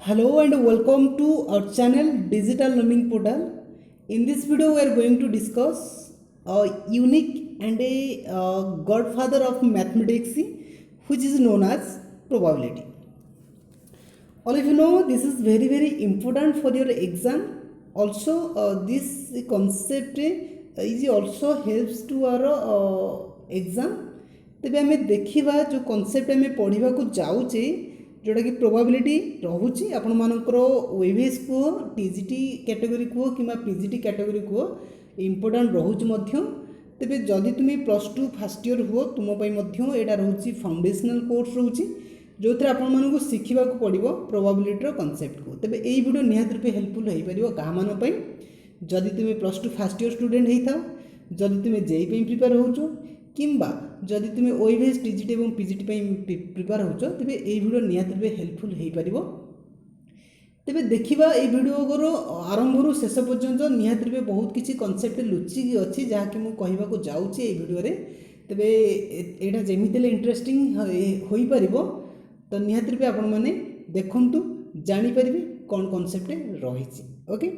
Hello and welcome to our channel Digital Learning Portal. In this video, we are going to discuss a unique and a godfather of mathematics, which is known as probability. All of you know this is very important for your exam. Also, this concept is also helps to our exam. तेबे आमे देखिबा जो concept आमे पढ़िबा को जाउचे जोटा कि probability रहुची आपण मानकर ओएवीएस को टीजीटी कैटेगरी को किमा पीजीटी कैटेगरी को इंपोर्टेंट रहुची मध्य तेबे जदि तुम +2 फर्स्ट ईयर हो तुम पई मध्य एटा रहुची फाउंडेशनल कोर्स रहुची जो थे आपण मानकु शिखिबा को पड़िबो प्रोबेबिलिटी रो कांसेप्ट को तेबे एई वीडियो निहात रूपे हेल्पफुल होई परिबो गा मान पई जदि तुम +2 फर्स्ट ईयर स्टूडेंट हेई थाओ जदि तुम जेई पई प्रिपेयर होचो किंबा जदि तुम ओएवीएस टीजीटी और पीजीटी प्रिपेयर होच तेरे ये वीडियो निहाती भाव हेल्पफुल हो पार तेरे देखा ये वीडियो आरंभ रू शेष पर्यंत निहाती भाव बहुत किसी कॉन्सेप्ट लुचिकी अच्छी जहाँकि मुझे कहवाक जाऊँगी ये वीडियो तेरे यहाँ जमी इंटरेस्टिंग हो पार तो निहाती भाव आपण मैंने देखु जापर कौन कॉन्सेप्ट रही ओके।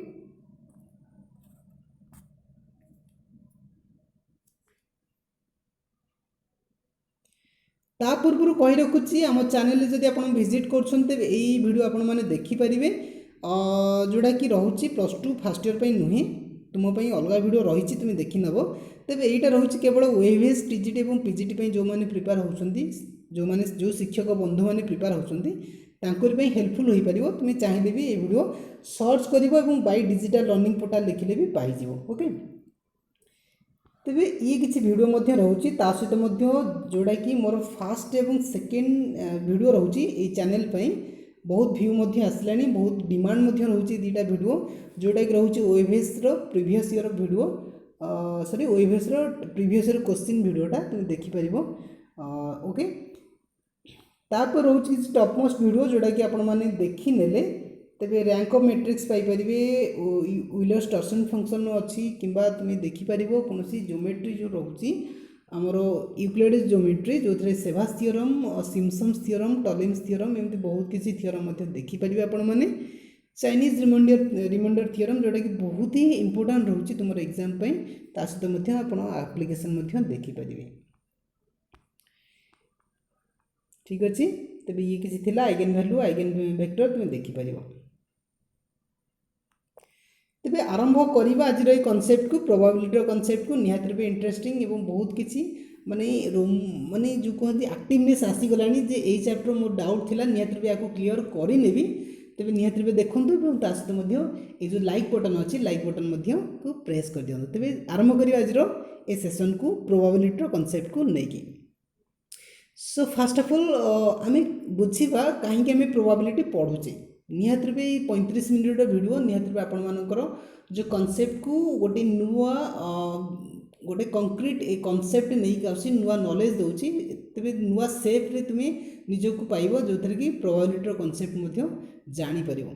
ता पूर्व कही रखुच्छी आम चैनल जदि आप विजिट कर वीडियो आपण मैंने देखिपारे जोड़ा कि रोचे +2 फर्स्ट ईयर पर नुहे तुमपाई अलग वीडियो रही तुम देखी नब तेज यहाँ रोचे केवल ओएवीएस टीजीटी और पीजीटी जो मैंने प्रिपेयर होती जो मैंने जो शिक्षक बंधु मैंने प्रिपेयर होती हेल्पफुल हो पार तुम चाहिए भी ये वीडियो सर्च कर बाय डिजिटल लर्निंग पोर्टल लिखिले भी पाइज ओके। तेबे ये किसी वीडियो मध्य रोचे ता सहित जोड़ा कि मोर फास्ट एवं सेकेंड वीडियो रोचे ये चैनल पे बहुत व्यू मध्य आसला बहुत डिमांड मध्य रोचे दीटा वीडियो जोटा कि रोचे ओएवीएस रो previous year video sorry OAVS रो प्रीवियस ईयर क्वेश्चन वीडियोटा तुम देखिपर ओके। तापर रोचे टॉप मोस्ट वीडियो जोटा कि आपण माने देखि नेले तेरे rank of matrix Piper Euler's torsion function अच्छी कि तुम देखिपर कौन ज्योमेट्री जो रोचे आमर यूक्लिड्स ज्योमेट्री जो थे सेवास थ्योरम सिम्पसन्स थ्योरम टॉलेम्स थ्योरम एमती बहुत किसी थ्योरम देखिपर आपण मैंने चाइनीज रिमाइंडर थ्योरम जोटा कि बहुत ही इंपोर्टेंट रोचे तुम एग्जाम सहित आप एप्लिकेशन देखिपर ठीक अच्छे। तेरे ये किसी थिला आइगेन वैल्यू आइगेन वेक्टर तुम देखिपर तेरे आरंभ करवा आज कॉन्सेप्ट को प्रोबेबिलिटी कॉन्सेप्ट को निहाती रूपे इंटरेस्टिंग एवं बहुत किसी माने माने जो कहते एक्टिवनेस आसीगला जे यही चैप्टर मोर डाउट थिला निहाती रूपे या क्लीयर करनेबी तेरे निहाती रूपे देखूँ सहित ये जो लाइक बटन अच्छी लाइक बटन को प्रेस कर दिखाँ तेरे आरंभ कर आज ये सेसन को प्रोबेबिलिटी कॉन्सेप्ट को लेकिन सो फर्स्ट ऑफ ऑल आम बुझा कहीं आम प्रोबेबिलिटी पढ़ुचे निहाती रूपे 35 मिनिट वीडियो निहाती रूपे आपण मानकर जो कॉन्सेप्ट को गोटे नुआ गोटे कंक्रीट ए कॉन्सेप्ट नहीं आसी नुआ नॉलेज दूसरी तेरे नुआ सेप्रे तुम्हें निजक पाइब जो थे कि प्रोबेबिलिटी कॉन्सेप्ट जापर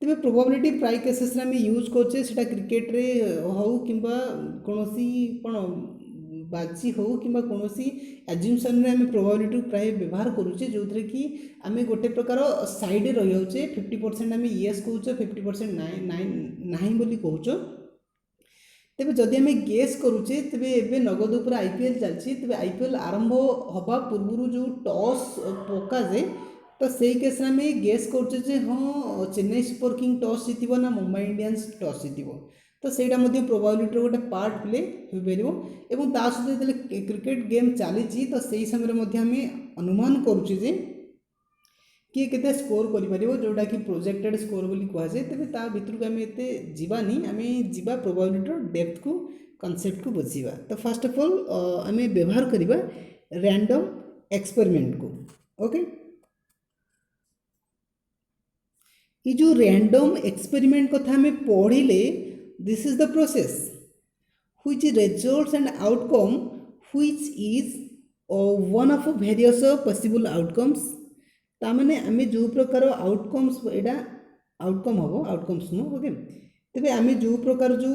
तेरे प्रोबेबिलिटी प्राय केसेस आम यूज करे क्रिकेट रे हो कि कौन बाजी हो कि कौन एज्यूमसन रे आम प्रोबेबिलिटी प्राय व्यवहार करुचे जो थे कि आम गोटे प्रकार साइड रही जाऊे 50% आम येस कौच 50% ना बोली कौच तेरे जदि आम गेस करुचे तेरे एवं नगद उपर आईपीएल चलती तेरे आईपीएल आरंभ हवा पूर्व जो टॉस पका जाए तो से केस आम गेस करुचे हाँ चेन्नई सुपर किंग टॉस जीत ना मुंबई इंडियंस टॉस जीत तो सहीटा प्रोबेबिलिटी गोटे पार्ट प्ले हो पार सहित क्रिकेट गेम चली तो सही समय आम अनुमान करुचे किए के स्कोर कर जोटा कि प्रोजेक्टेड स्कोर बोली कहुए तेज ता भितर को आम एत जावानी आम जा प्रोबेबिलिटी डेप्थ को कॉन्सेप्ट को बुझा तो फर्स्ट ऑफ ऑल आम व्यवहार करवा रैंडम एक्सपेरिमेंट को ओके। ये जो रैंडम एक्सपेरिमेंट कथा आम पढ़िले this is the process which results and outcome which is one of various possible outcomes तामाने आम जो प्रकार आउटकम्स यहाँ आउटकम हम आउटकम्स नु ओके तेरे आम जो प्रकार जो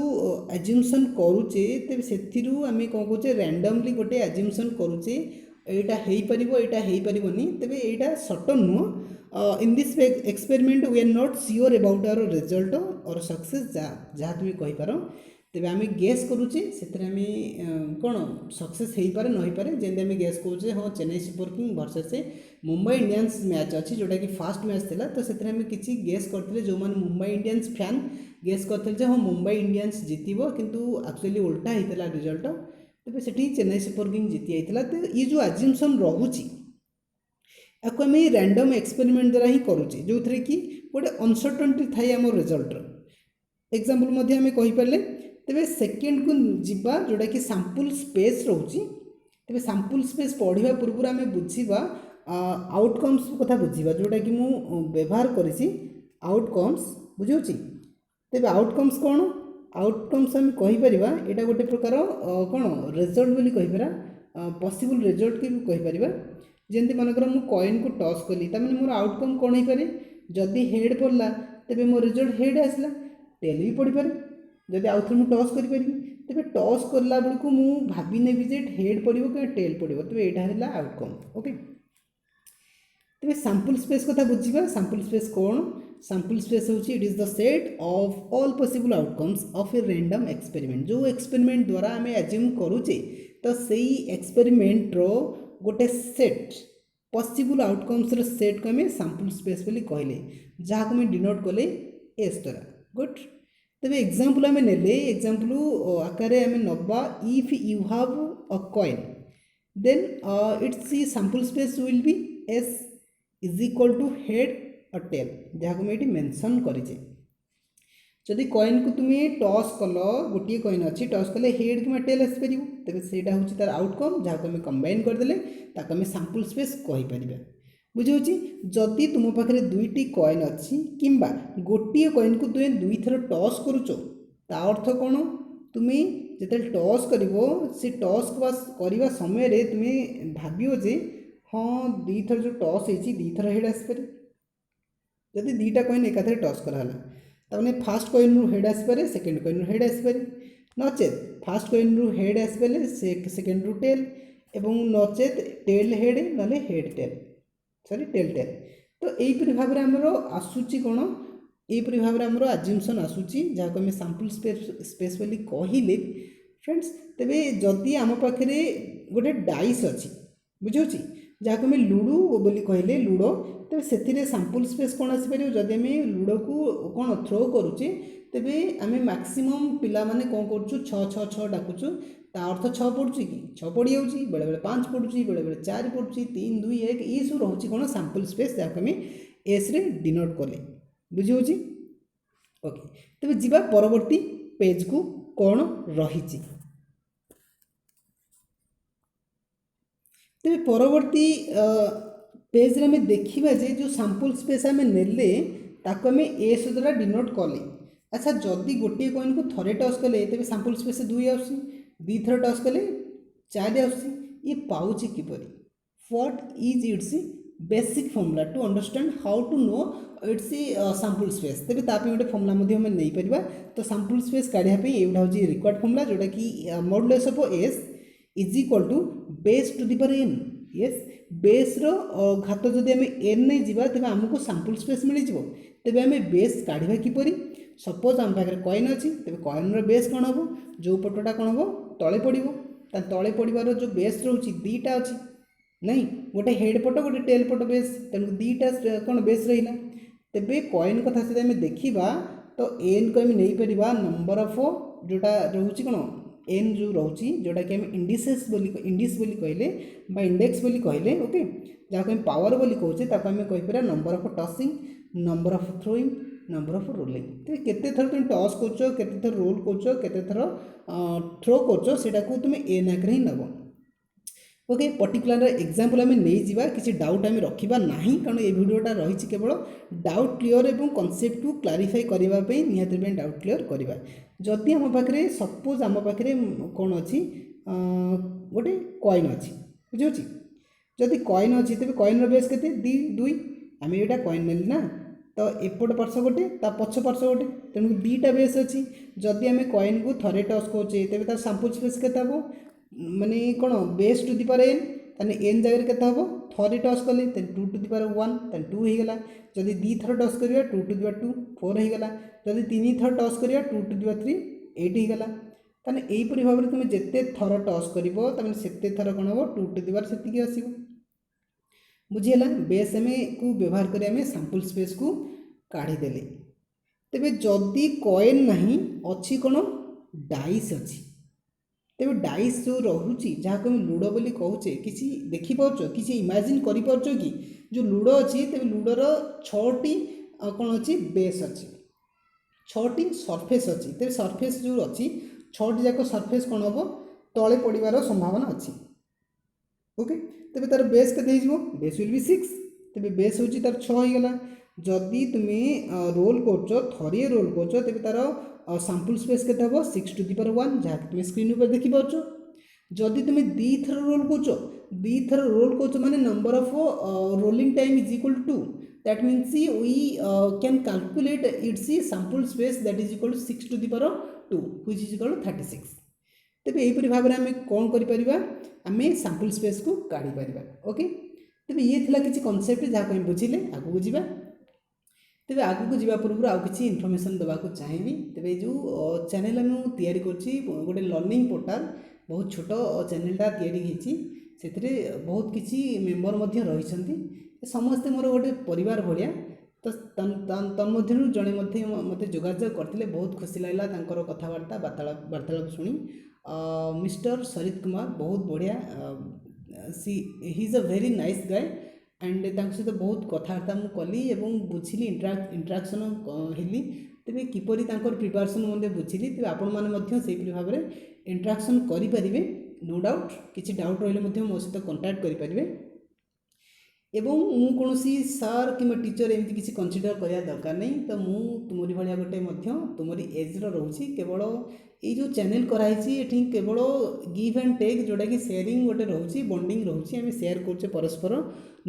एज्यूमसन करुचे तेरे से आम कौन कहे रैंडमली गोटे एज्यूमसन करुचे এইটা ହେଇପାରିବ এইଟା ହେଇପାରିବନି, ତେବେ ଏଇଟା ସଟନ୍ ନୁହଁ। In this experiment we are not sure about our result और सक्सेस जहाँ तुम कहींपार। तेज आम गेस करुचे से कौन सक्सेस हो पारे न हो पारे, जमी आम गेस करुचे हाँ Chennai super king versus Mumbai Indians match अच्छी जोटा कि फास्ट मैच था, तो से किसी गेस करते जो मैंने मुंबई इंडियंस फैन गेस करते हाँ मुंबई इंडियंस जीतब, किंतु एक्चुअली उल्टा होता रिजल्ट, तेज से चेन्नई सुपर किंग जीति जाता। तो ये जो आज्यूमसन रोचे आपको आम रैंडम एक्सपेरिमेंट द्वारा ही करुचे, जो थे कि गोटे अनसर्टनिटी थाए आम रिजल्टर। एग्जांपल आम कहींपारे तेरे सेकेंड को जीवा जोटा कि सैंपल स्पेस रोचे, तेरे सैंपल स्पेस पढ़ा पूर्व आम बुझा आउटकम्स कथा बुझा जोटा कि मुझे व्यवहार करी आउटकम्स बुझे। तेरे आउटकम्स कौन आउटकम्स आम कहीपर यहाँ गोटे प्रकार कौन रिजल्ट बोली कहीपर पॉसिबल रिजल्ट की कहीपर। जमी मनकर मुझे कॉइन को टॉस कली तमें मोर आउटकम कौन हो पारे, जदि हेड पड़ला तेरे मो रिजल्ट हेड आसला, टेल भी पड़ पारे जदि आउ थे मुझे टॉस करी तेरे टॉस करला बेलू मुझे भावी नेबी जे हेड पड़ो कि टेल पड़ो, तेरे यहाँ है आउटकम। ओके तेरे सैंपल स्पेस कथा बुझा। सैंपल स्पेस कौन सैंपल स्पेस होची it is the set of all possible outcomes of a random experiment. जो एक्सपेरिमेंट द्वारा आम एज्यूम करुचे तो सही एक्सपेरिमेंट रो गोटे सेट पॉसिबल आउटकम्स रो सेट को आम सैंपल स्पेस बोली कहले, जहाँ को आम डिनोट कले एस द्वारा। गुड तेरे एग्जांपल आम नेले एग्जांपल आकार आम नवा if you have a coin then its sample space will be S is equal to head a tail, जहाँ को ये मेंशन करें। जदि कॉइन को तुम्हें टॉस कल गोटे कॉइन अच्छी टॉस कले हेड कि टेल आसपर, तेज से तार आउटकम जहाँ को आम कंबाइन करदे आम सैंपल स्पेस कहीपर बुझे। जदि तुम पाखे दुईटी कॉइन अच्छी किंबा गोटे कॉइन को तुम दुई थर टॉस करुच ता अर्थ कौन तुम्हें जो टॉस कर से टॉस करने समय तुम्हें भाव जे हाँ दी थर जो टॉस होती दी थर हेड आसपर। जदि दीटा कॉइन एकाथरे टॉस कराला तमें फास्ट कॉइन रु हेड आसपर सेकेंड कॉइन रु हेड आसपर, नचेत फास्ट कॉइन रु हेड आसपर सेकेंड रु टेल एवं नचेत टेल हेड ना head tail sorry tail tail. तो यहीपरि भाव में आमर आसूची कौन यहीपरि भाव में आमर आज्यूमसन आसूची जहाँ को आम सैंपल स्पेस बोली कहले फ्रेंड्स। तेबे जदि आम पाखे गोटे डाइस अच्छी बुझे जहाँ को आम लुडो बोली कहले लुडो, तेज से सैंपल स्पेस कौन आसपर जदि आम लुडो को कौन थ्रो करुचे तेबे आम मैक्सिमम पिला माने कौन करुचु 6 डाकुचु ता अर्थ 6 पड़ुची कि 6 पड़ जाऊँगी बेले बेले 5 पड़ुची बेले बेले 4 पड़ुची 3 2 1 ये सब रोचे कौन सैंपल स्पेस जहाँ आम एस रे डिनोट कले बुझे। ओके तेज जीवा परवर्ती पेज को कौन रही तेज परवर्ती पेज रे में देखा जे जो सैंपल स्पेस आम नेले ताको आम एस द्वारा डिनोट कले। अच्छा जदि गोटे कॉइन को थरे टॉस कले तेज सैंपल स्पेस 2 आसी दी थर टॉस कले 4 आसी ये पाउची किपरि what is its basic formula to understand how to know its sample space. तेज ताप गोटे फॉर्मूला नहीं पार। तो सैंपल स्पेस काढ़ापी ये हूँ रिक्वायर्ड फॉर्मूला जोटा कि modulus of S is equal to base to the power n. Yes base घात जदि आम एन नहीं जावा तेज आमको सैंपल स्पेस मिल जाव। तेज आम बेस काढ़ा किपरि सपोज आम पाखे कॉइन अच्छी तेज कॉइन बेस कौन हम जो पटटा कौन हम तले पड़ो तले पड़ार जो बेस रोचे दीटा अच्छी नहीं गोटे हेड पट गोटे टेल पट बेस तेणु दीटा कौन बेस रहा। तेबे कॉइन कथा से आम देखा तो एन को आम नहीं पार नंबर ऑफ जोटा रोचे कौन एन जो रोची जोटा कि आम इंडिसेस इंडिस बोली कहले बा इंडेक्स बोली कहले। ओके जहाँ को पावर बोली कहे ताको आम कहीपर number of tossing number of throwing number of rolling. तो केते थर तुम टॉस कर केते थर रोल कर केते थर थ्रो कर सेटा को तुम एन आगे ही नब। ओके पर्टिकुलर एग्जांपल आम नहीं जावा किसी डाउट आम रखा ना कारण ये भिडियोटा रही केवल डाउट क्लियर और कनसेप्ट को क्लारिफाई करने निहाती डाउट क्लियर करवा। जदि आम पाखे सपोज आम पाखे कौन अच्छी गोटे कॉइन अच्छी बुझे जदि कॉइन अच्छी तेज कॉइन बेस के दुई आम यहाँ कॉइन नेली ना तो एपट पार्श्व गोटे पछ पार्श्व गोटे तेणु दीटा बेस अच्छी जदि आम कॉइन को थरे टॉस करुचे तेज तार सैंपल स्पेस के माने कौन base to the power n ताने एन जगह केते हबो थरे टॉस कले तेन 2 टू द पावर 1 तेन 2 हे गला जदि दी थर टॉस करिया 2 टू द पावर 2 4 हे गला जदि तीन थर टॉस करिया 2 टू द पावर 3 8 हे गला ताने एई परि भाबरे तुमे जेते थर टॉस करिवो ताने सेते थर कोन हबो 2 टू द पावर सेति के आसीबो बुझियला बेस एम को व्यवहार करी आम सैंपल स्पेस को काढ़ी देले तेबे जदि कॉइन नहीं अच्छी कौन डाइस अच्छी तेबे डाइस जो रोचे जहाँ को लुडो बोली कहूचे किसी देखिपार किसी इमेजिन कर कि जो लुडो अच्छी तेज लुडोर 6टी कौन अच्छी बेस अच्छी 6टी सरफेस अच्छी तेज सरफेस जो अच्छी 6टी जाक सरफेस कौन हम तले पड़ार संभावना अच्छी ओके तेज तार बेस के base will be 6 Tej base हूँ तार 6 हो गला जदि तुम्हें रोल कर थरिए रोल कर तेज तार सैंपल स्पेस के 6 टू द पावर 1 जहाँ तुम स्क्रीन पर देखिपार जदि तुम्हें दी थर रोल कर माने number of rolling time is equal to that means we can calculate its sample space that is equal to 6 to the power 2 which is equal to 36 तेरे यहीपरि भाव में आम कौन करें सैंपल स्पेस को काढ़ी पार ओके तेरे ये थिला किसी कॉन्सेप्ट जहाँ को बुझिले आगू जावा तेरे आगू जा पूर्व आउ कि इनफर्मेशन देवाक चाहिए तेरे जो चैनल आम तैयारी गोटे लर्निंग पोर्टाल बहुत छोट चैनलटा से बहुत किसी मेम्बर रही समस्ते मोर गोटे परिवार भाया तो तन्मध्य जड़े मत जोगाजोग करते बहुत खुशी लगा कथबार्ता वार्तालाप शुणी मिस्टर सरित कुमार बहुत बढ़िया see he is a very nice guy and सहित बहुत कथबार्ता मुझे कली बुझिली इंटराक्शन हेली तेरे किपरि प्रिपरेशन मुझे बुझिली तेज आपण मैंने भाव में इंटराक्शन करें नो डाउट किसी डाउट रही मो सहित कंटाक्ट करेंगे एवं मु कौन सार कि टीचर एमती किसी कनसीडर करने दरकार नहीं तो मु तुमरी भाया गोटे तुमरी एज्र रोचे केवल ये जो चैनल कराई ये केवल गिव एंड टेक जोटा कि सेयरिंग गोटे रोचे बॉन्डिंग रोचे आम सेयार करुचे परस्पर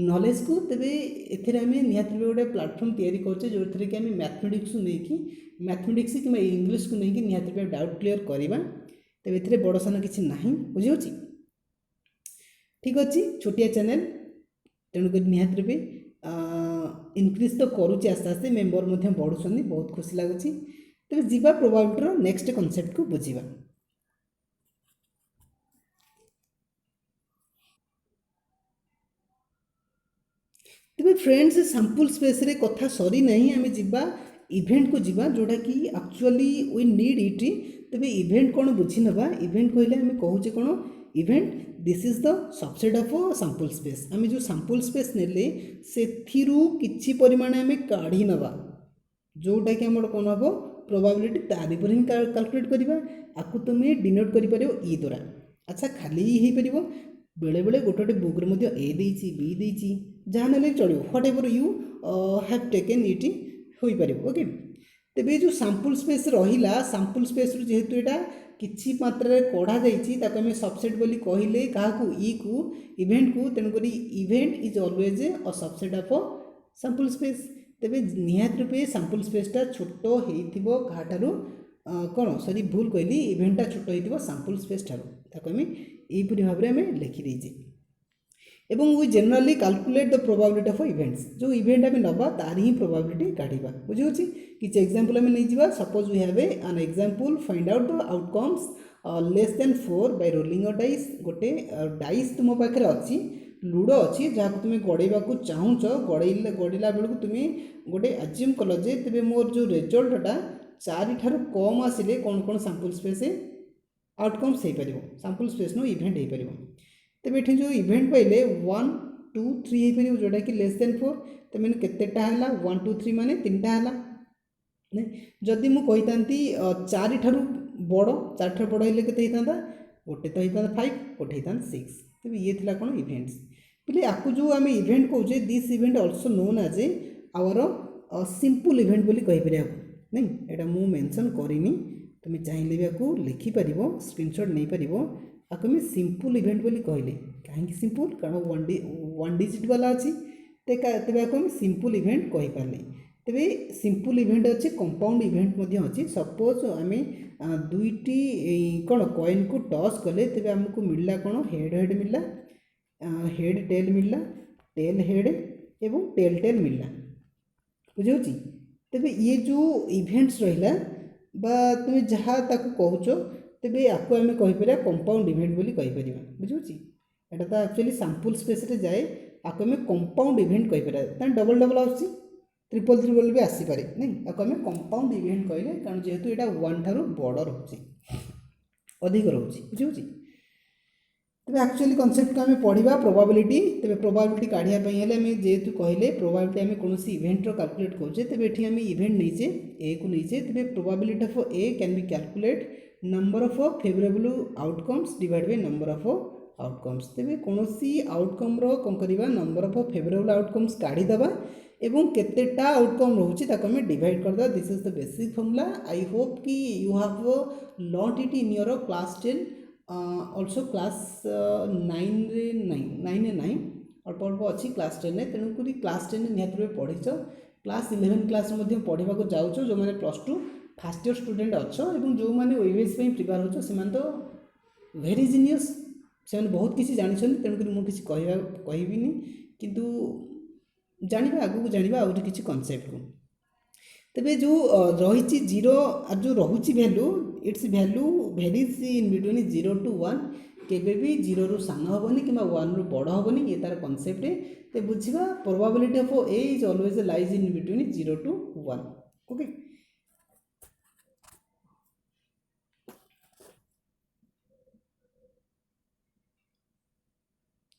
नॉलेज को तेरे एम निहत गोटे प्लाटफर्म तैयारी करुचे जो थी कि आम मैथमेटिक्स नहीं मैथमेटिक्स कि इंग्लीश को लेकिन निहत डाउट क्लीयर करवा तेरे बड़ सान किसी ना बुझे ठीक अच्छे छोटिया चैनल तेणुक निहत रूपे इनक्रिज तो करुचे आस्ते आस्ते मेम्बर बढ़ुं बहुत खुशी लगुच तेज जीवा प्रोबेबिलिटीर नेक्स्ट कॉन्सेप्ट को बुझा तेज फ्रेंड्स सैंपल स्पेस रे कथा सरी नहीं आम जीवा इवेंट को जीवा जोटा कि एक्चुअली वी नीड इट तेज इवेंट कौन बुझी नवा इवेंट कहले आम कहूचे कौन event this is the subset of sample space आम जो सैंपल स्पेस नेले से किछि परिमाण आम काढ़ी नवा जोटा कि आम कौन हम प्रोबेबिलिटी तारी पर ही कैलकुलेट करवा आपको तुम्हें डिनोट कर ई द्वारा अच्छा खाली ही हो पार बेले बेले गोटे गोटे बुक्रे ए देती बी देती जहाँ ना चलो what ever you have taken it हो पार ओके तेरे जो सैंपल स्पेस रहा सैंपल स्पेस जेहेतु यहाँ किसी मात्रा कढ़ा जामें सबसेट बोली कहले क्या ई को इवेंट को तेणुक event is always a subset of sample space तेरे निहत रूपे सैंपल स्पेसटा छोट हो कौन सॉरी भूल कहली इवेंटा छोट हो सैंपल स्पेस ठार यहीपरि भाव में लिखिदे एवं we generally calculate the probability of events जो इवेंट आम नवा तार ही प्रोबेबिलिटी काढ़ा बुझे किसी एग्जांपल आम नहीं जावा suppose we have an example find out the outcomes less than 4 by rolling a dice गोटे डाइस तुम पाखे अच्छी लुडो अच्छी जहाँ तुम गड़ेवा चाहूच गड़ला बेलू तुम गोटे एज्यूम कल जे तेज मोर जो रिजल्टा 4 ठार कम आसिले कौन कौन सैंपल स्पेस आउटकम्स हो पार सैंपल स्पेस नो इवेंट हो पार तेज ये जो इवेंट पाइले 1 2 3 हो पार जोटा कि लेस देन 4 तो मैंने केतेटा है 1 2 3 माने 3टा है जदि मुझे 4 ठार बड़ 4 ठार बड़ हेल्ले के गोटे तो होता 5 गोटे होता 6 तेज ये थी कौन इवेंट्स बोले आपको जो आम इवेंट कहे this event also known as a our simple event बोली कहीपर नहीं यहाँ मुझे मेंशन करनी तुम चाहिए भी आपको लिखिपर स्क्रीनशॉट नहीं पार आपको मैं सिंपल इवेंट बोली कहली कहीं सिंपल कारण वन डिजिट वाला अच्छी तेज आपको सिंपल इवेंट कहीपारे तेरे सिंपल इवेंट अच्छे कंपाउंड इवेंट अच्छी सपोज आम दुईटी कौन कॉइन को टॉस कले तेज आमको मिलला कौन हेड हेड मिलला हेड टेल मिलला, टेल हेड एवं टेल टेल मिलला, बुझे। तेबे ये जो इवेंट्स रहिला बा तुम जहाँ ताकू कहूच तेबे आपको आम कहीपर कंपाउंड इवेंट बोली कहीपर, बुझे। एटा तो एक्चुअली सैंपल स्पेस रे जाए, आपको आम कंपाउंड इवेंट कहीपर, डबल डबल आसी ट्रिपल ट्रिपल भी आसीपे नहीं, आपको आम कंपाउंड इवेंट कहले, कारण जेहेतु यहाँ वन ठारू बड़ रोचे अधिक रोचे, बुझे। तेज एक्चुअली कनसेप्ट को आम पढ़ा प्रोबाबिलिटी। तेज प्रोबाबिलिटी काढ़ापी आम जेहेतु कहले प्रोबाबिलिटी आम कौन इवेंटर कैलकुलेट करुचे, तेज ये आम इवेंट नहींचे ए को नहींचे, तेज probability of A can be calculate number of favourable outcomes divide by number of outcomes. तेज कौन आउटकम कौन करवा नंबर ऑफ फेवरेबल आउटकम्स काढ़ीदे एवं केतेटा आउटकम रोचे आम डिवाइड करदे। This is the basic formula. I hope कि you have learn it in your class 10 also class 9 अल्प अल्प अच्छी क्लास 10 में, तेणुक क्लास 10 निहत पढ़ीच, क्लास 11 क्लास पढ़ा जाऊँ जो मैंने +2 फास्ट ईयर स्टूडेंट अच्छो एवं जो मैंने ओएबीएस प्रिपेयर हो से तो वेरी जीनियस, से बहुत किसी जानते, तेणुक मुझे कहबी किंतु जाना आगू जाना आउट किसी कनसेप्ट को। तेबे जो रही जीरो जो रोचे value, it's value varies in between 0 to 1, केबे भी 0 रु सान हेनी कि 1 रु बड़ हेनी, ये तार कनसेप्ट। तो बुझा probability of A is always lies in between 0 to 1। Okay,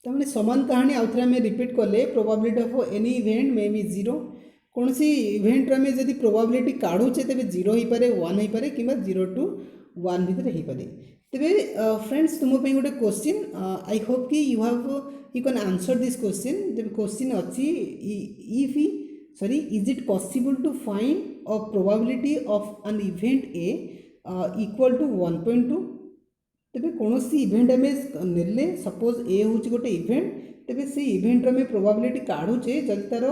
तमें समान कहानी आउ थे आम रिपीट कले probability of any event may be 0, कौन सी इवेंट आम जब प्रोबाबिलिटी काढ़ुचे तेज 0 हो पारे 1 हो पारे कि 0 to 1 भितर हो पारे। तेरे फ्रेंड्स तुम्हारे गोटे क्वेश्चन, आई होप कि you can answer this question. जब क्वेश्चन अच्छी if sorry is it possible to find a probability of an event A equal to 1.2। तेरे कौन सी इवेंट आम ने सपोज ए हूँ गोटे इवेंट, तेरे से इवेंट आम प्रोबाबिलिटी काढ़ुचे जब तार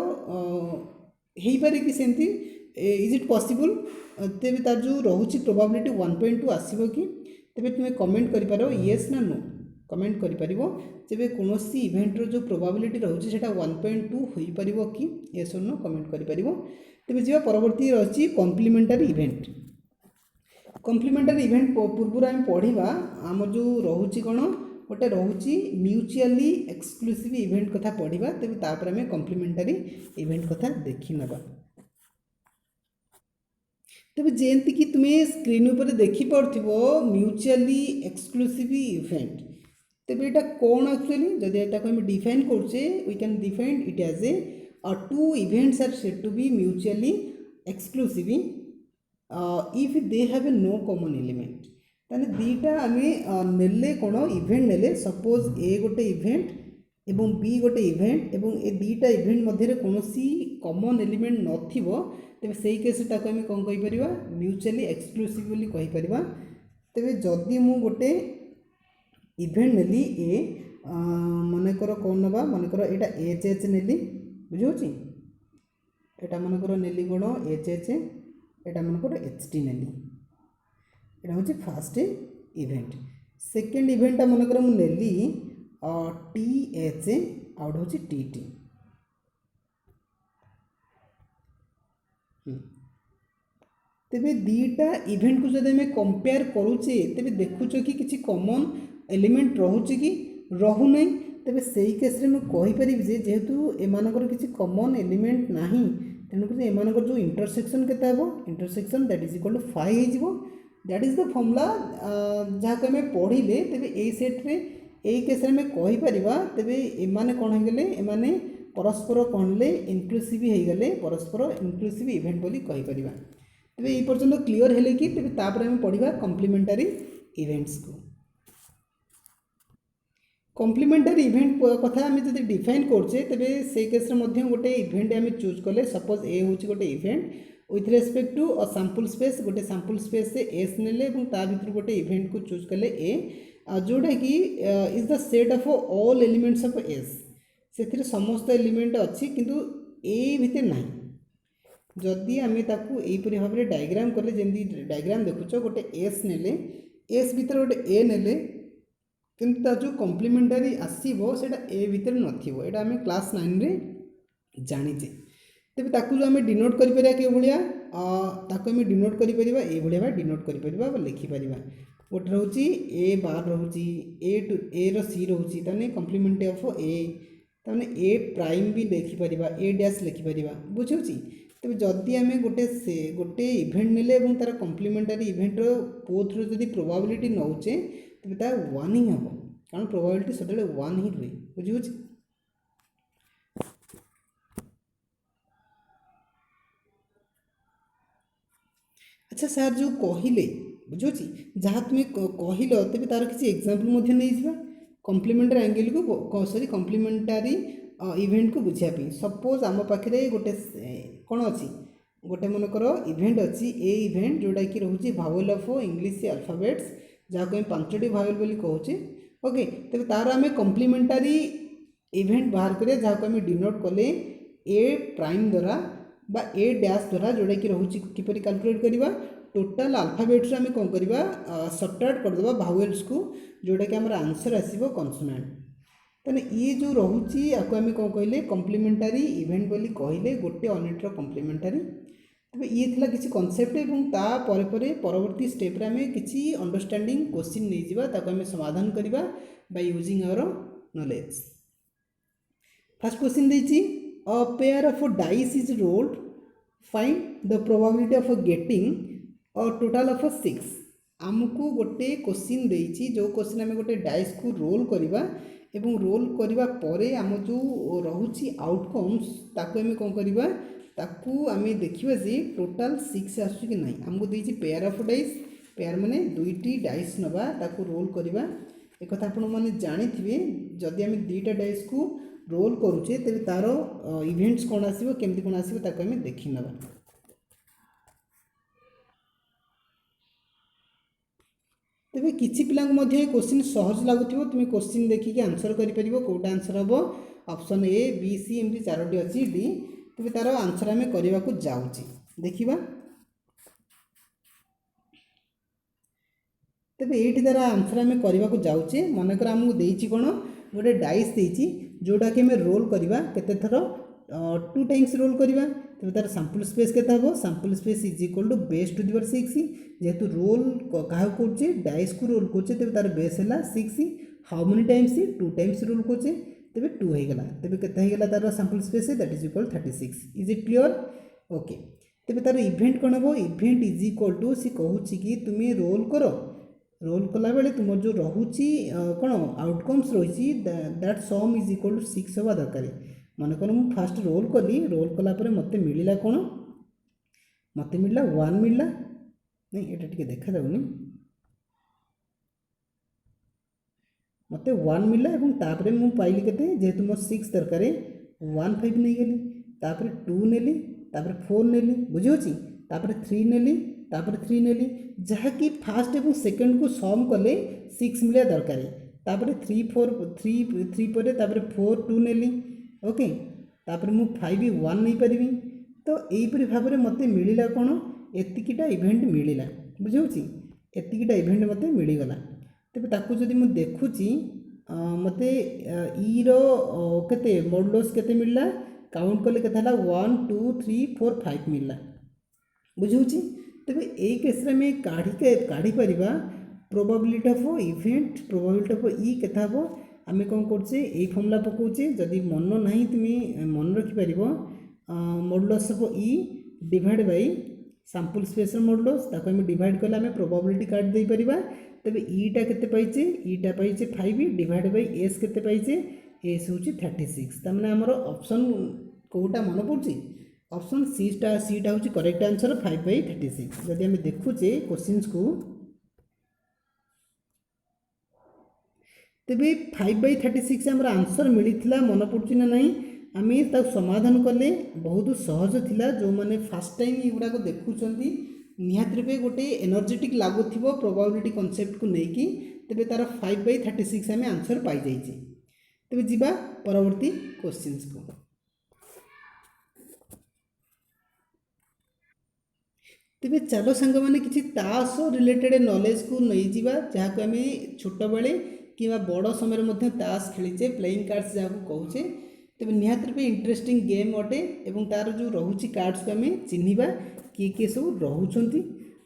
हो पारे कि सेमती इज इट पॉसिबल, तेज तार जो रोचे प्रोबाबिलिटी 1.2 आसो कि। तेरे तुम्हें कमेंट कर येस ना नो कमेंट कर तेरे कौन इवेंटर जो प्रोबाबिलिटी रोचे से 1.2 हो पार कि येस और नो कमेंट कर। तेज जी परवर्ती रही कम्प्लीमेंटारी इवेंट। कम्प्लीमेंटारी इवेंट पूर्व आम पढ़ा आम जो रोचे कौन गोटे रोचे म्यूचुअली एक्सक्लूसिव इवेंट कथा पढ़ा, तेज तापर आम कम्प्लीमेंटारी इवेंट कथा देखी नवा। तेज जेमती कि तुम्हें स्क्रीन पर देखिपो म्यूचुअली एक्सक्लूसिव इवेंट, तेज यहाँ कौन एक्चुअली जब यहाँ आम डिफाइन करुचे we can define it as a two events are said to be mutually exclusive if they have no common element. ताने दीटा आम नेले कौन इवेंट नेले सपोज ए गोटे इवेंट एवं बी गोटे इवेंट एवं ए दीटा इवेंट मध्य कौन कॉमन एलिमेंट नथिबो, तेज से केस आम कौन कहीपर म्यूचुअली एक्सक्लूसिव बोली कहीपर। तेज जदि मु गोटे इवेंट नेली ए मनकर कौन नवा मनकर यहाँ एच एच नेली, बुझे, यहाँ मनकर नेली कौन एच एच, यहाँ मनकर एच टी नेली, यहाँ हूँ फास्ट इवेंट। सेकेंड इवेंटा मनकर मु नेली टी एच आउट हूँ टी टी। तेबे दीटा इवेंट को जब आम कंपेयर करुचे तेबे देखुच कि किसी कॉमन एलिमेंट रोचे कि रोना, तेबे सही केस रे मुझे जेहेतु एमानकर किसी कॉमन एलिमेंट नाही, तेणुक एमानकर जो इंटरसेक्शन केते हेबो intersection that is equal to 5 हो। दैट इज द फॉर्मूला जहाँ को आम पढ़िले। तेबे ए सेट रे ए केस रे कहि परिबा, तेबे एमाने कोन हो गले एमाने परस्पर कहले इनक्लूसिव हो गले, परस्पर इनक्लूसिव इवेंट बोली कहि परिबा। तेबे ये पर्यंत क्लियर हेले कि तेबे तापर आम पढ़िबा कम्प्लीमेंटारी इवेंट्स को। कम्प्लीमेंटारी इवेंट कथा आम जब डिफाइन करुचे तेबे से केस रे गोटे इवेंट आम चूज कले सपोज ए हूँ गोटे event with respect to a sample space, गोटे सैंपल स्पेस से एस नेले ता भीतर गोटे इवेंट को चूज कले ए जोटा कि is the set of all elements of S, से समस्त एलिमेंट अच्छी किंतु ए भितर ना। जदि आम ताकू यहीपरि भाव में डायग्राम कले जमी डायग्राम देखुच गोटे एस नेले एस भितर गोटे ए नेले କିନ୍ତୁ ତା ଯେଉଁ କମ୍ପ୍ଲିମେଣ୍ଟାରୀ ଆସିବ ସେଇଟା ଏ ଭିତରେ ନଥିବ। ଏଇଟା ଆମେ କ୍ଲାସ୍ 9ରେ ଜାଣିଛେ। ତେବେ ତାକୁ ଯେଉଁ ଆମେ ଡିନୋଟ୍ କରିପାରିବା କେଉଁଭଳିଆ, ତାକୁ ଆମେ ଡିନୋଟ୍ କରିପାରିବା ଏଇଭଳିଆ ଭାବେ ଡିନୋଟ୍ କରିପାରିବା ବା ଲେଖିପାରିବା। ଗୋଟେ ରହୁଛି ଏ ବାର ରହୁଛି, ଏ ଟୁ ଏ ର ସି ରହୁଛି, ତାମାନେ କମ୍ପ୍ଲିମେଣ୍ଟ ଅଫ୍ ଏ, ତାମାନେ ଏ ପ୍ରାଇମ୍ ବି ଲେଖିପାରିବା, ଏ ଡ୍ୟାସ୍ ଲେଖିପାରିବା, ବୁଝୁଛି। ତେବେ ଯଦି ଆମେ ଗୋଟେ ଇଭେଣ୍ଟ ନେଲେ ଏବଂ ତାର କମ୍ପ୍ଲିମେଣ୍ଟାରୀ ଇଭେଣ୍ଟର ବୋଥର ଯଦି ପ୍ରୋବାବିଲିଟି ନେଉଛେ ତେବେ ତାହା 1 ହିଁ ହେବ, କାରଣ ପ୍ରୋବାବିଲିଟି ସଦାବେଳେ 1 ହିଁ ରୁହେ, ବୁଝିହେଉଛି। আচ্ছা স্যার ଯେଉଁ କହିଲେ, ବୁଝୁଛି, ଯାହା ତୁମେ କହିଲ ତେବେ ତାର କିଛି ଏକ୍ଜାମ୍ପଲ୍ ମଧ୍ୟ ନେଇଯିବା କମ୍ପ୍ଲିମେଣ୍ଟାରୀ ଆଙ୍ଗେଲକୁ ସରି କମ୍ପ୍ଲିମେଣ୍ଟାରୀ ଇଭେଣ୍ଟକୁ ବୁଝିବା ପାଇଁ। ସପୋଜ୍ ଆମ ପାଖରେ ଗୋଟେ କ'ଣ ଅଛି, ଗୋଟେ ମନେକର ଇଭେଣ୍ଟ ଅଛି, ଏ ଇଭେଣ୍ଟ ଯେଉଁଟାକି ରହୁଛି ଭାୱେଲ୍ ଅଫ୍ ଇଂଲିଶ ଆଲଫାବେଟ୍ସ, ଯାହାକୁ ଆମେ 5ଟି ଭାୱେଲ୍ ବୋଲି କହୁଛେ। ଓକେ, ତେବେ ତାର ଆମେ କମ୍ପ୍ଲିମେଣ୍ଟାରୀ ଇଭେଣ୍ଟ ବାହାର କରିବା, ଯାହାକୁ ଆମେ ଡିନୋଟ୍ କଲେ ଏ ପ୍ରାଇମ୍ ଦ୍ୱାରା বা ଏ ଡ୍ୟାସ୍ ଦ୍ୱାରା, ଯେଉଁଟାକି ରହୁଛି କିପରି କାଲକୁଲେଟ୍ କରିବା, ଟୋଟାଲ୍ ଆଲଫାବେଟ୍ସରୁ ଆମେ କ'ଣ କରିବା, ସବଟ୍ରାକ୍ଟ କରିଦେବା ଭାୱେଲ୍ସକୁ, ଯେଉଁଟାକି ଆମର ଆନ୍ସର୍ ଆସିବ କନସୋନାଣ୍ଟ। ତାହେଲେ ଇଏ ଯେଉଁ ରହୁଛି ୟାକୁ ଆମେ କ'ଣ କହିଲେ, କମ୍ପ୍ଲିମେଣ୍ଟାରୀ ଇଭେଣ୍ଟ ବୋଲି କହିଲେ, ଗୋଟେ ଅନ୍ୟଟିର କମ୍ପ୍ଲିମେଣ୍ଟାରୀ। ତେବେ ଇଏ ଥିଲା କିଛି କନସେପ୍ଟ, ଏବଂ ତା ପରେ ପରେ ପରବର୍ତ୍ତୀ ଷ୍ଟେପ୍ରେ ଆମେ କିଛି ଅଣ୍ଡରଷ୍ଟାଣ୍ଡିଂ କ୍ୱେଶ୍ଚିନ୍ ନେଇଯିବା, ତାକୁ ଆମେ ସମାଧାନ କରିବା by using our knowledge. First question ଦେଇଛି, a pair of dice is rolled, find the probability of getting a total of 6। आमको गोटे क्वेश्चन देइछि, जो क्वेश्चन आम गोटे डाइस को रोल करवा एवं रोल करवा परे आम जो रहुछि आउटकम्स ताको आम कौन करवा, ताकू आम देखिबा जे टोटाल 6 आसु कि नहीं। आमको देइछि पेयर ऑफ डाइस, पेयर माने दुईटी डाइस नबा, ताकू रोल करवा। एक कथा आपण माने जानिथिबे, जदि आम दुईटा डाइस को रोल करुचे तेरे तार इवेंट्स कौन आसो केमती कौन आसो ताको आम देखि नबा। तेबे किछि पिलांको मध्ये क्वेश्चन सहज लागुथिबो, तुम क्वेश्चन देखिके आंसर करि परिबो, कोटा आंसर हबो ऑप्शन ए बी सी एमती चारोटी अछि डी। तेबे तार आंसर आम करबा को जाउची, देखिबा। तेबे एठी तार आंसर आम करबा को जाउचे, मनकर हमहु देइछि कोन, गोटे डाइस देइछि, जोटा कि आम रोल करवा केते थर 2 टाइम्स रोल करवा। तेबे तार सैंपल स्पेस केते हबो, sample space is equal to base to the power 6। जेहेतु रोल क्या करुचे, डाइस को रोल करुचे, तेबे तार बेस है 6। How many times, 2 times roll करुचे, तेबे 2 हो गला। तेबे केते हो गला तार सैंपल स्पेस है, that is equal 36। Is it clear? Okay. तेबे तार इवेंट कोन हबो, इवेंट इज इक्वल टू सी कहूची कि तुमे रोल करो, रोल कला बेले तुम जो रहुची कौन आउटकम्स रही, that sum is equal to 6 हवा दरकार। मन कर मु फास्ट रोल कली, रोल कला परे मते मिलिला कौन, मते मिलला 1 मिलला नहीं, एटा टिके देखा जाउनी, मते 1 मिलला एवं तापरे मु पाइली केते, जेहेतु मो 6 दरकार 1 5 नहीं गेली, तापरे 2 नेली, तापरे 4 नेली, बुझियोची, तापरे 3 नेली, तापरे 3 नेली, जहाँकि फास्ट एवं सेकेंड को सम कले 6 मिलिया दरकार। तापरे 3 4 3 पर तापरे 4 2 नेली, ओके, तापरे मु 5 1 नहीं पारिबी। तो एहीपरि भाबरे मते मिलिला कोन, एतिकिटा इवेंट मिलिला, बुझियोची, एतिकिटा इवेंट मते मिलिगला। तेबे ताकू जदि मु देखुची, मते ई रो केते मॉडुलस केते मिलला, काउंट कले केते हला 1 2 3 4 5 मिलला, बुझियोची। तेबे एई केस रे में काढ़ी परिबा probability of event, probability of E केते हबो, आमे कोन करछे एई फॉर्मूला पकोचे। जदि मन नाही तुमी मन रखि परिबो, modulus of E divide by sample space modulus, ताको आमे डिवाइड कले आमे प्रोबेबिलिटी काट दे परिबा। तेबे ईटा केते पाइचे, ईटा पाइचे 5 डिवाइड बाय एस केते पाइचे, एस होची 36। त माने हमर ऑप्शन कोटा मन पड़ची, ऑप्शन सीटा हूँ करेक्ट आंसर 5/36। जदि आम देखुचे क्वेश्चंस को, तेबे 5/36 आमर आंसर मिलता मन पड़ुची ना नहीं, आम समाधान कले बहुत सहज थिला। जो मैंने फास्ट टाइम युगुड़ाक देखुंट निहाती रूपे गोटे एनर्जेटिक लगुव प्रोबेबिलिटी कॉन्सेप्ट को लेकिन, तेबे तार 5/36 आम आंसर पाई जाइए। तेबे जीवा परवर्ती क्वेश्चंस को। तेबे चलो सांग मैंने किसी तास रिलेटेड नॉलेज को नहीं जीवा, जहाँ को आम छोट बेले कि बड़ समय ताश खेलीचे प्लेइंग कार्ड्स जहाँ कहे तेज निहत रूपे इंटरेस्टिंग गेम अटे एवं तार जो रोचे कार्ड्स को आम चिन्हवा किए किए सब रोच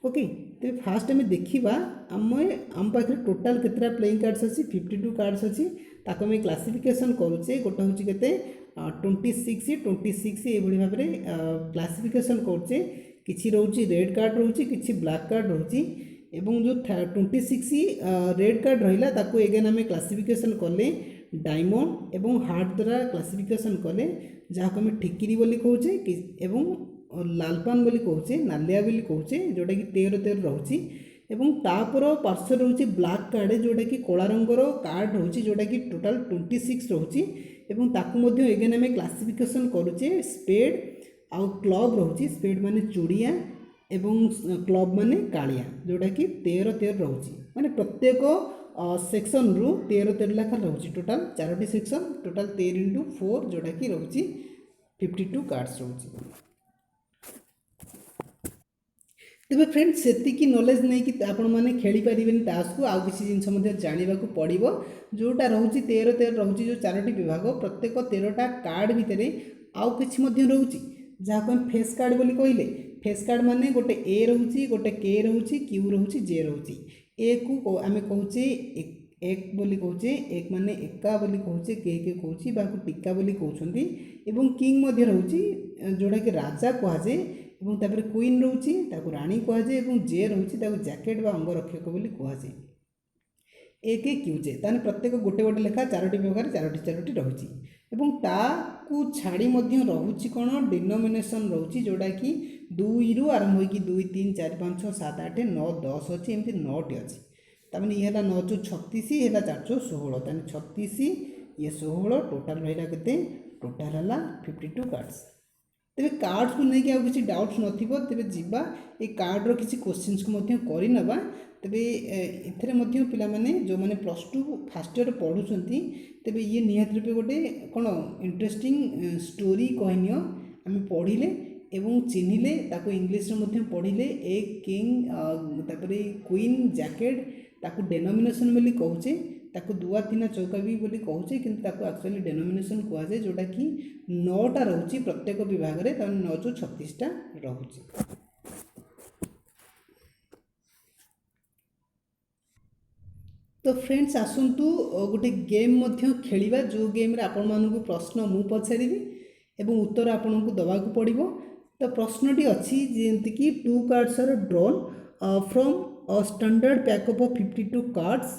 ओके। तेज फास्ट आम देखा आम पाखे टोटाल केतटा प्लेइंग कार्ड्स अच्छी 52 कार्ड्स अच्छी ताको आम क्लासिफिकेशन करुचे गोटे हूँ के 26 ये भाव में क्लासिफिकेशन करुचे किसी रोचे रेड कार्ड रोचे किसी ब्लैक कार्ड रोचे एवं जो 26 रेड कार्ड रहा ताको एगेन आम क्लासिफिकेशन कले डायमंड एवं हार्ट द्वारा क्लासिफिकेशन कले जहाँ को आम ठिकिरी बोली कहे एवं लालपान बोली कहे नालिया बोली कहे जोटा कि 13 रोचे एवं तापर पार्श्व रोचे ब्लैक कार्ड जोटा कि कला रंगर कार्ड रोचे जोटा कि टोटाल 26 रोचे एवं ताकू एगेन आम क्लासिफिकेशन करुचे स्पेड आउ क्लब रोचे स्पेड माने चूड़िया एवं क्लब माने कालिया जोटा कि 13 रोचे माने प्रत्येक सेक्शन रु 13 लेखा रोचे टोटाल 4टी सेक्शन टोटाल 13 × 4 जोटा कि रोचे 52 कार्ड्स रोचे। तेज फ्रेंड्स से नॉलेज नहीं कि आपण मैंने खेली पारे ताश को आउ किसी जिन जानवा पड़ो जोटा रोचे 13 रोचे जो 4टी विभाग प्रत्येक 13टा कार्ड भितर आउ कि रोचे जहाँ को फेस कार्ड बोली कहले फेस कार्ड माने गोटे ए रोचे गोटे के रोचे क्यू रोचे जे रोचे ए को आम कहे एक बोली कहे एक माने एका बोली कहे के कहे बाकू टीका बोली कहते एवं किंग रोचे जोटा कि राजा कहुए एवं तापर क्वीन रोचे ताकू रानी कहुए एवं जे रोचे ताकू जैकेट बा अंगरक्षक बोली कहुए एक क्यूजे ताने प्रत्येक गोटे गोटे लेखा 4टी विभाग 4टी रोचे एवं ताकू छाड़ी रोचे कौन डिनोमिनेशन रोचे जोटा कि 2 रु आरंभ हो 2 3 4 5 6 7 8 9 10 अच्छी एमती 9टी अच्छी ताने ये 9 × 36 है 4 × 16 ताने 36 ये 16 टोटाल रहा के टोटाल है 52 कार्ड्स। तेज कार्ड्स को लेकिन आउ किसी डाउट्स नथिबो तेबे जीवा ए कार्ड रो किसी क्वेश्चंस को मध्य करि नबा तेबे एथरे मध्य पिला माने जो माने +2 फर्स्ट ईयर पढुचंती तेबे ये निहात रूपे गोटे कोन इंटरेस्टिंग स्टोरी कहनियो आम पढ़िले एवं चिन्हिले ताको इंग्लिश रे मध्य पढ़िले ए किंग तापरे क्वीन जैकेट ताको डेनोमिनेशन बोली कहूचे ताको दुआ तीना चौका भी बोली कहूचे किंतु ताको एक्चुअली डेनोमिनेशन कहुए जोटा कि 9टा रोचे प्रत्येक विभाग में 9 × 36टा रोचे। तो फ्रेंड्स आसतु गोटे गेम खेलिबा जो गेम रे आपण मानकु प्रश्न मु पछारी एवं उत्तर आपण को दबा को पड़ो। तो प्रश्नटी अच्छी जेमती कि 2 cards are drawn from a standard pack of of 52 cards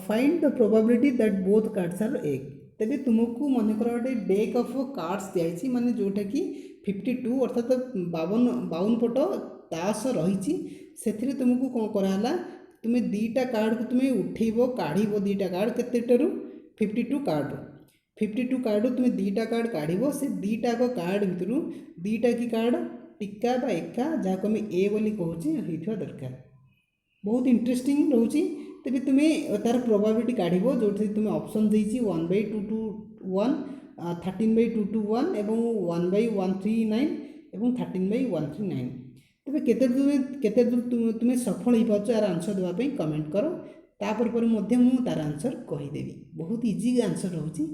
find the probability that both cards are ace. तेबे तुमको मनकर गोटे डेक ऑफ कार्ड्स दिखाई माने जोटा कि 52 अर्थात 52 पट ताश रही से तुमको कौन कराला तुम्हें 2टा कार्ड को तुम्हें उठेब काढ़ 2टा कार्ड केतेटारू 52 कार्ड 52 कार्ड तुम्हें 2टा कार्ड काढ़ से 2टा कार्ड भितर 2टा की कार्ड टिक्का बा एका जहाँ को आम ए बोली कहूचे होइथवा दरकार बहुत इंटरेस्टिंग रोचे। तेबे तुम्हें तार प्रोबेबिलिटी काढ़ जो तुम्हें ऑप्शन देछि 1/2 to 1 13/2 to 1 एवं 1/139 एवं 13/139 तेबे केते दूर तुम्हें सफल हो पाछ यार आंसर देवाई कमेंट करो तापर पर मध्य मु तार आंसर कहीदेवी बहुत इजी आंसर रोचे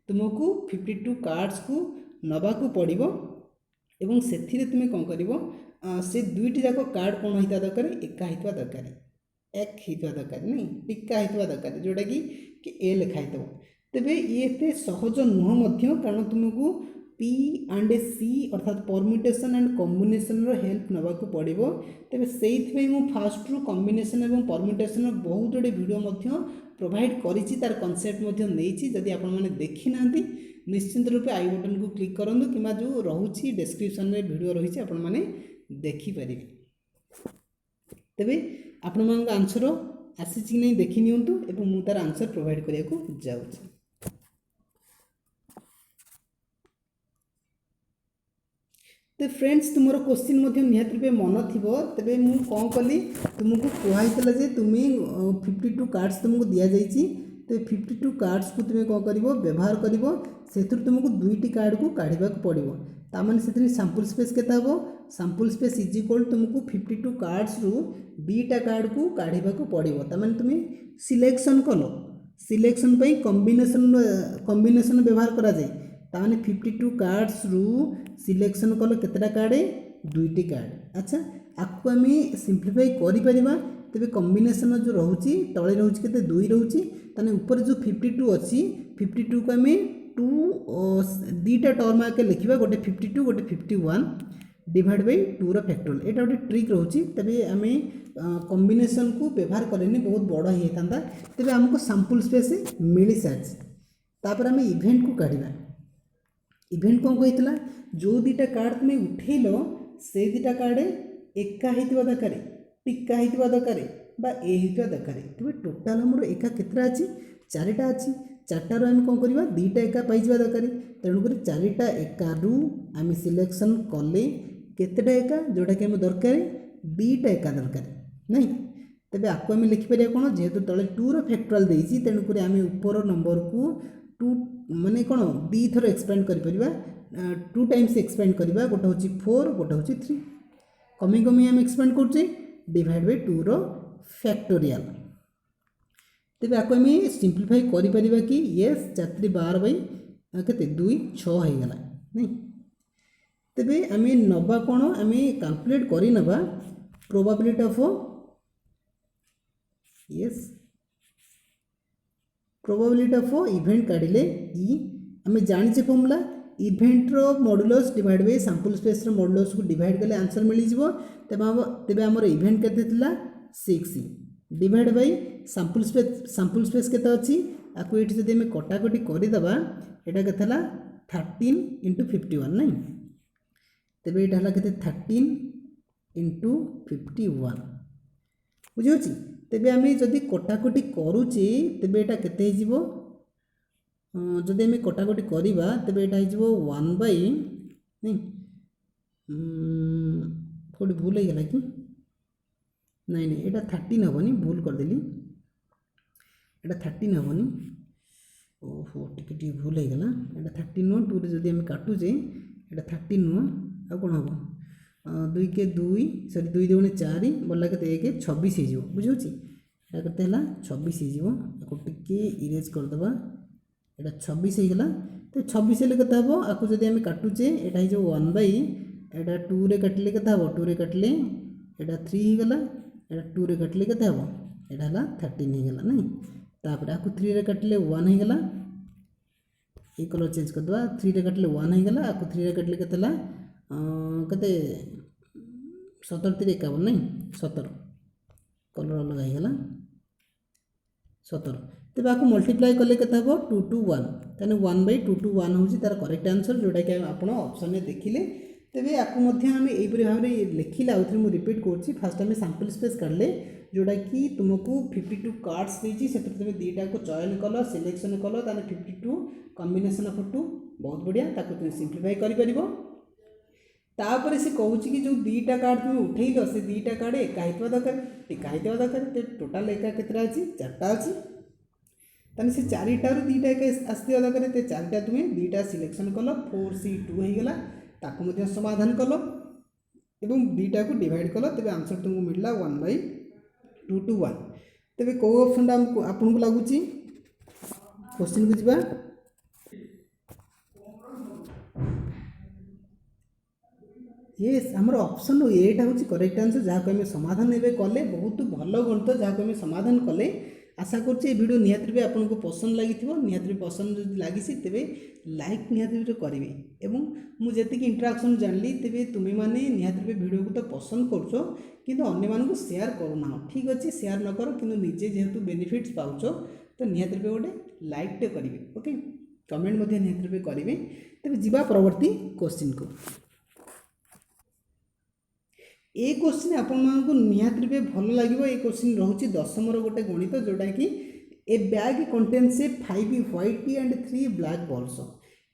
तुमको 52 कार्ड्स को नबा को पड़ो एवं से तुम्हें कौन कर से 2टी जाक कार्ड कौन होता दरकार एका होता दरकार एक होता दरकार नहीं टिक्का होता दरकार जोटा कि ए लिखाई थो। तेबे ये एते सहज नुह कारण तुमको पी एंड सी अर्थात परम्यूटेशन एंड कॉम्बिनेशन रो हेल्प नबा को पड़ो। तेबे सेइथि मु फास्ट रु कॉम्बिनेशन एवं परम्यूटेशन बहुत गुडे वीडियो प्रोवाइड करिछि तार कांसेप्ट नहीं जदि आपण माने देखि नांती निश्चिंत रूपे आई बटन को क्लिक करूँ कि जो रोचे डिस्क्रिप्शन में वीडियो रही आपण मैंने देखिपारे। तेबे आपण मान आंसर आसी कि नहीं देखि नियंतु एवं मु तार आंसर प्रोवाइड करिया को जाउछि। तो फ्रेंड्स तुम क्वेश्चन निहत रूपे मन थी तेरे मुझे कौन कली तुमको कहला जे तुम्हें 52 कार्ड्स तुमको दि जाइए तो 52 कार्ड्स को तुम्हें कौन कर व्यवहार कर से तुमको 2टी कार्ड को काढ़ा पड़ो ताने से सैंपल स्पेस के सैंपल स्पेस इज इक्वल तुमको 52 कार्ड्स रु 2टा कार्ड को काढ़ा पड़ो ताने तुम्हें सिलेक्शन कल सिलेक्शन कॉम्बिनेशन व्यवहार करा जाए ताने 52 कार्ड्स रु सिलेक्शन कल केतेटा कार्ड दुईटी कार्ड। अच्छा आपको आम सिंप्लीफाई करिपरिबा तेबे कॉम्बिनेशन जो रोची तले रोची केते 2 रोची ताने ऊपर जो 52 अच्छी 52 को आम टू दीटा टर्म आके लिखा गोटे 52 गोटे 51 डिवाइड बाई 2 फैक्टोरियल एटा गोटे ट्रिक रोची तबे आम कॉम्बिनेशन को व्यवहार करेनि बहुत बड़ होता तेरे आमको सैंपल स्पेस मिल सारी तापर आम इवेंट को काढ़ा इवेंट कौन कहला जो दीटा कार्ड तुम्हें उठेल से दीटा कार्ड एका होता दरकार टिका होता दरकार बा ए होता दरकार तेज टोटाल आमर एका केतटा अच्छी चारिटा अच्छी चार्टार आम कौन करवा दीटा एका पाइबा दरकार तेणुक चारिटा एकारु आम सिलेक्शन कले केतेटा एका जोटा कि आम दरकार दीटा एका दरकार नहीं तेज आपको आम लिखिपर कौन जेहेतु तले 2 फैक्टोरियल देती तेणुक आम ऊपर नंबर को 2 माने कौन दी थर एक्सपेंड कर 2 टाइम्स एक्सपेंड करवा गोटे हूँ 4 गोटे हूँ 3 कमी कमी आम एक्सपेंड कर डिवाइड बाई 2 फैक्टोरियल तेज आपको आम सिंप्लीफाई करें कि येस 4 12 बै के 2 6 होगा नहीं तेबे आम नवा कौन आम कैलकुलेट कर नवा probability of yes probability of event काढ़ले ई आम जाने फॉर्मूला इवेंट रो modulus divide by sample space रो मॉडुलस को डिवाइड कले आंसर मिल जिवो तेबे हमर इवेंट केते थिला 6 डिवाइड बाय सैंपल स्पेस केते अछि आकु एठी जदि हम कटाकटी करि दबा एटा केतेला 13 * 51 नहीं तेबे एटा हला केते 13 * 51 बुझी होची तेबे आम जदि कटाकटी करुचे तेबे एटा केते हिजिवो जदि आम कटाकटी करवा तेबे एटा हिजिवो 1 बाय नहीं कोडी भूल हो गला कि नहीं नहीं एटा 13 हेनी भूल करदेली एटा 13 हेनी ओहो टिके भूल हो गला एटा 13 नो 2 रे जदि आम काटुचे एटा 13 नो आ कोन हबो 2 के 2 सॉरी 2 2 4 बोला के 1 26 हो बुझी एटा केते हला 26 हो आको टिके इरेज कर दबा एटा 26 हो गला तो 26 ले केते हबो आको जदि हम काटुचे एटा जो 1 बाय एटा 2 रे काटले केते हबो 2 रे काटले एटा 3 हो गला एटा 2 रे काटले केते हबो एटा हला 13 हो गला नहीं तापर आको 3 रे काटले 1 हो गला ए कलर चेंज कर दबा 3 रे काटले 1 हो गला आको 3 रे काटले केते हला कते 17 3 51 नहीं 17 कलर अलग हो गला 17 तेज आपको मल्टीप्लाई कले के 2 to 1 तेने 1 बाय 2 to 1 हूँ तार करेक्ट आंसर जोटा कि आप ऑप्शन में देखिले तेरे आपको भाव में लिखिले आउ थे मुझे रिपीट कर फास्ट आम सैंपल स्पेस काढ़ले जोटा कि तुमको 52 कार्ड्स देती से तुम दीटा को चयन कल सिलेक्शन कल 52 कॉम्बिनेशन ऑफ 2 बहुत बढ़िया तुम सिंप्लीफाई कर तापर से कहूँ कि जो दीटा कार्ड तुम उठेल से दीटा कार्ड एका होता दरकार टिका होता दरकार टोटाल एका केतटा अच्छी 4टा अच्छी ताने से 4टारू दीटा एका आसवा दरकार तो 4टा तुम्हें दीटा सिलेक्शन कल 4C2 होगा ताकू समाधान कल एवं दीटा को डिवाइड कल तेज आंसर तुमको मिलला 1 बाय 2 to 1 तेज कौ ऑप्शन आपन को लगुच क्वेश्चन को जीवा येस आमर ऑप्शन एटा हूँ करेक्ट आंसर जहाँ को समाधान एवं कले बहुत भल गणित जहाँ को समाधान कले आशा करुँचे वीडियो निहाती भी आपको पसंद लगी निहाती भी पसंद जो लगी तेरे लाइक निहाती भी करेंगे एवं मुझे इंटराक्शन जानी तेरे तुम्हें मैंने निहाती भी वीडियो को तो पसंद करुच कि अन्य मानक शेयर करूना ठीक अच्छे शेयर न कर कि निजे जेहेतु बेनिफिट्स पाउच तो निहाती भी गोटे लाइकटे करेंगे ओके कमेंट निहाती भी करेंगे तेज जीवा परवर्ती क्वेश्चन को ए क्वेश्चन आपको निहाती भी भल लगे ये क्वेश्चन रोचे दशम गोटे गणित जोटा कि ए bag contains 5 white and 3 black balls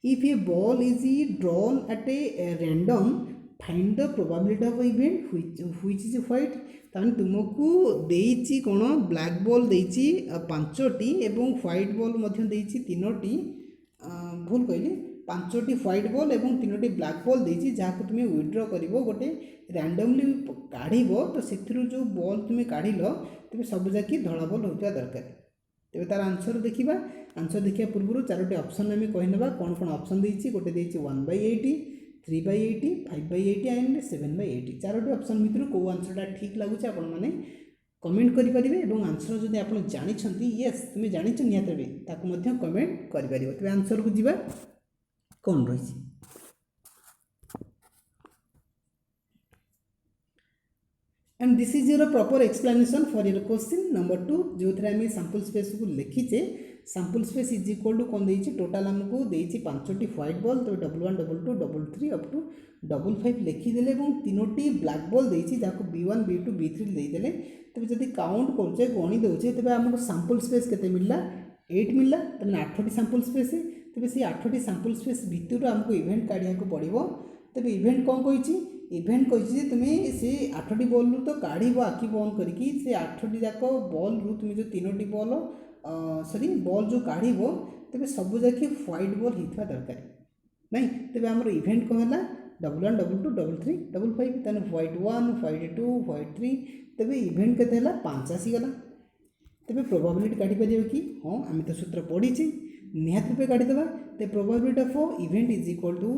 if A ball is drawn at a random find the probability of event which is white ताने तुमको देइची कोन ब्लैक बॉल देइची 5टी एवं व्हाइट बॉल मध्य देइची 3टी भूल कहली 5टी व्हाइट बॉल एवं 3टी ब्लैक बॉल देइची जहाँ को तुम्हें विड्रॉ करिवो गोटे रैंडमली काढ़ तो से जो बॉल तुम्हें काढ़ तेज सब जाकि धड़ा बॉल होता दरकार तेज तार आंसर देखा आंसर देखा पूर्व चारोटी ऑप्शन आम कहीना कौन कौन ऑप्शन देती गोटे देती 1/80 3/80 5/80 एंड 7/80 चारोटी ऑप्शन भितर कौ आंसरटा ठीक लगुच आपण मैंने कमेंट करेंगे और आंसर जब आप जानते येस तुम्हें जान निहत ताकू कमेंट कर तेज आंसर को जीवा कौन रही and this is your proper explanation for your question number 2 जो थे आम सैंपल स्पेस को लिखीचे sample space is equal to कौन देती टोटाल आमको देती 5टी व्हाइट बॉल तो 11 22 23 अप टू 55 लिखीदे और 3टी ब्लैक बॉल देती जहाँ B1 B2 B3 देदेले तेज जब काउंट करुचे गणी दौचे तेज आमको सैंपल स्पेस के मिलला 8 मिलला तमें 8टी सैंपल स्पेस तेज से 8टी सैंपल स्पेस भितर आमको इवेंट काढ़ा पड़ो तेज इवेंट कौन कही इवेंट कही तुम्हें से 8टी बॉल रू तो काढ़ आखि बंद करके से 8टी जाक बॉल रू तुम्हें जो 3टी बॉल सॉरी बॉल जो काढ़ तेज सब जाक व्हाइट बॉल होता दरकार नहीं तेज आमर इवेंट कौन है 11 22 23 55 तेना व्हाइट 1 व्हाइट 2 व्हाइट 3 तेज इवेंट के 5 आसीगला तेज प्रोबाबिलिटी काढ़ी पारे कि हाँ आम तो सूत्र पढ़ीचे निहत रूपे काढ़ीदेवा तो probability of event is equal to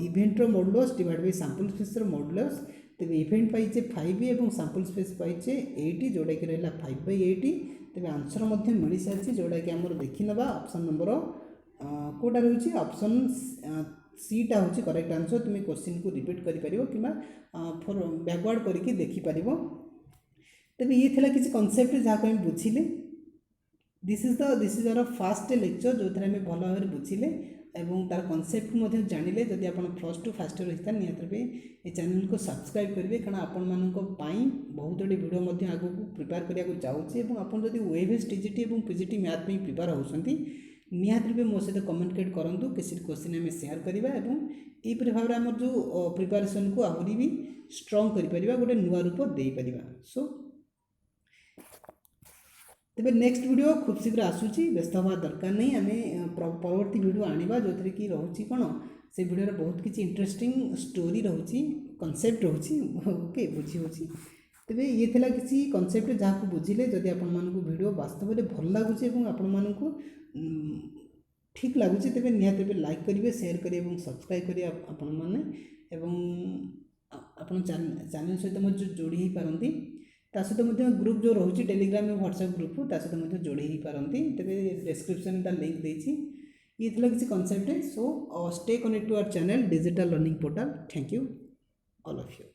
इवेंटर modulus divide by sample space modulus तेज इवेंट पाइचे 5 और सैंपल स्पेस पाइचे 80 जोटा कि रहा 5/80 तेज आंसर मिल सारी जोटा कि आम देखी ना ऑप्शन नंबर कौटा रही ऑप्शन सीटा हूँ करेक्ट आंसर तुम्हें क्वेश्चन को रिपीट कर कि बैकवर्ड करके देखिपर तेज ये थी किसी कनसेप्ट जहाँ आम बुझिले this is our fast lecture जो थे भल भाव बुझिले और तार कनसेप्ट को जानिले जदि आप फर्स्ट टू फास्ट रही था निहत रूपे ये चैनल को सब्सक्राइब करेंगे कारण आपण बहुत वीडियो आगे को प्रिपेयर करने चाहिए और आप वेभेस टीजीटी और पीजीटी मैथ में प्रिपेयर होती निहत रूपे मो सहित कम्युनिकेट करूँ किसी क्वेश्चन आम सेयार करवा यहीपरि भाव में आम जो प्रिपेरेसन को आहरी भी स्ट्रंग कर गोटे नुआ रूप दे पार सो तेरे नेक्स्ट वीडियो खूब शीघ्र आसूची व्यस्त हवा दरकार नहीं आम परवर्ती वीडियो आनिबा जो थी कि रोची कौन से वीडियो बहुत किसी इंटरेस्टिंग स्टोरी रोची कनसेप्ट रोची ओके बुझी होची तेरे ये थिला किसी कनसेप्ट जहाँ को बुझिले जदि आपण मानकु वीडियो वास्तव में भल लगुच आपण मानकु ठीक लगुच तेरे निहत लाइक करेंगे शेयर करेंगे और सब्सक्राइब करेंगे आपण मैंने आपण चैनल सहित जोड़ी हो पारती ता सहित ग्रुप जो रोचे टेलीग्राम और व्हाट्सएप ग्रुप ता सहित जोड़ी हो पारती तेज डिस्क्रिप्शन ता लिंक देती ये थी किसी concept so stay connect to our channel digital learning portal thank you all of you.